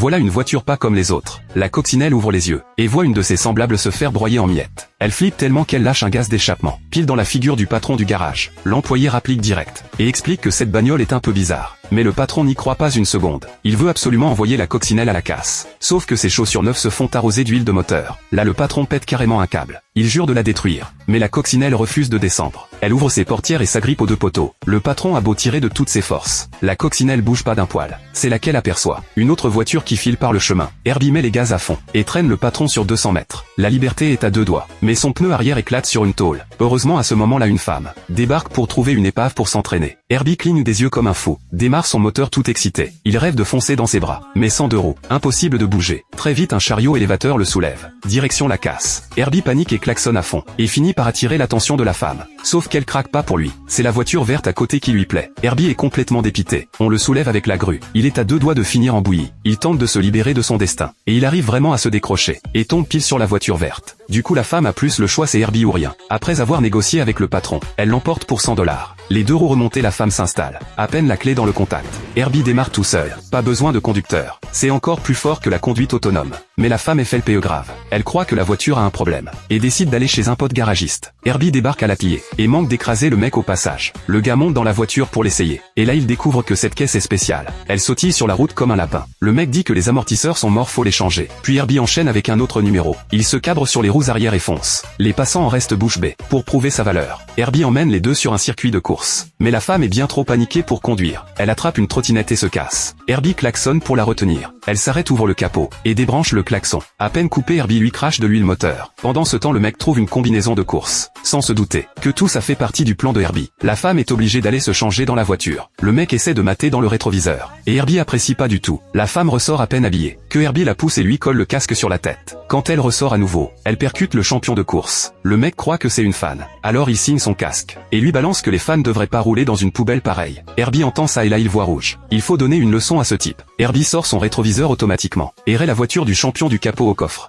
Voilà une voiture pas comme les autres. La coccinelle ouvre les yeux, et voit une de ses semblables se faire broyer en miettes. Elle flippe tellement qu'elle lâche un gaz d'échappement, pile dans la figure du patron du garage. L'employé rapplique direct, et explique que cette bagnole est un peu bizarre. Mais le patron n'y croit pas une seconde. Il veut absolument envoyer la coccinelle à la casse. Sauf que ses chaussures neuves se font arroser d'huile de moteur. Là le patron pète carrément un câble. Il jure de la détruire. Mais la coccinelle refuse de descendre. Elle ouvre ses portières et s'agrippe aux deux poteaux. Le patron a beau tirer de toutes ses forces. La coccinelle bouge pas d'un poil. C'est là qu'elle aperçoit une autre voiture qui file par le chemin. Herbie met les gaz à fond et traîne le patron sur 200 mètres. La liberté est à deux doigts. Mais son pneu arrière éclate sur une tôle. Heureusement à ce moment-là une femme débarque pour trouver une épave pour s'entraîner. Herbie cligne des yeux comme un fou. Démarre son moteur tout excité. Il rêve de foncer dans ses bras. Mais sans deux roues. Impossible de bouger. Très vite un chariot élévateur le soulève. Direction la casse. Herbie panique et klaxonne à fond. Et finit par attirer l'attention de la femme. Sauf qu'elle craque pas pour lui. C'est la voiture verte à côté qui lui plaît. Herbie est complètement dépité. On le soulève avec la grue. Il est à deux doigts de finir en bouillie. Il tente de se libérer de son destin. Et il arrive vraiment à se décrocher. Et tombe pile sur la voiture verte. Du coup la femme a plus le choix, c'est Herbie ou rien. Après avoir négocié avec le patron, elle l'emporte pour 100 $. Les deux roues remontées, la femme s'installe. À peine la clé dans le contact. Herbie démarre tout seul. Pas besoin de conducteur. C'est encore plus fort que la conduite autonome. Mais la femme est FLPE grave. Elle croit que la voiture a un problème. Et décide d'aller chez un pote garagiste. Herbie débarque à l'atelier. Et manque d'écraser le mec au passage. Le gars monte dans la voiture pour l'essayer. Et là il découvre que cette caisse est spéciale. Elle sautille sur la route comme un lapin. Le mec dit que les amortisseurs sont morts, faut les changer. Puis Herbie enchaîne avec un autre numéro. Il se cabre sur les roues arrière et fonce. Les passants en restent bouche bée. Pour prouver sa valeur, Herbie emmène les deux sur un circuit de course. Mais la femme est bien trop paniquée pour conduire. Elle attrape une trottinette et se casse. Herbie klaxonne pour la retenir. Elle s'arrête, ouvre le capot et débranche le klaxon. À peine coupé, Herbie lui crache de l'huile moteur. Pendant ce temps, le mec trouve une combinaison de course. Sans se douter que tout ça fait partie du plan de Herbie. La femme est obligée d'aller se changer dans la voiture. Le mec essaie de mater dans le rétroviseur. Et Herbie apprécie pas du tout. La femme ressort à peine habillée. Que Herbie la pousse et lui colle le casque sur la tête. Quand elle ressort à nouveau, elle percute le champion de course. Le mec croit que c'est une fan. Alors il signe son casque. Et lui balance que les fans devraient pas rouler dans une poubelle pareille. Herbie entend ça et là il voit rouge. Il faut donner une leçon à ce type. Herbie sort son rétroviseur automatiquement. Et raie la voiture du champion du capot au coffre.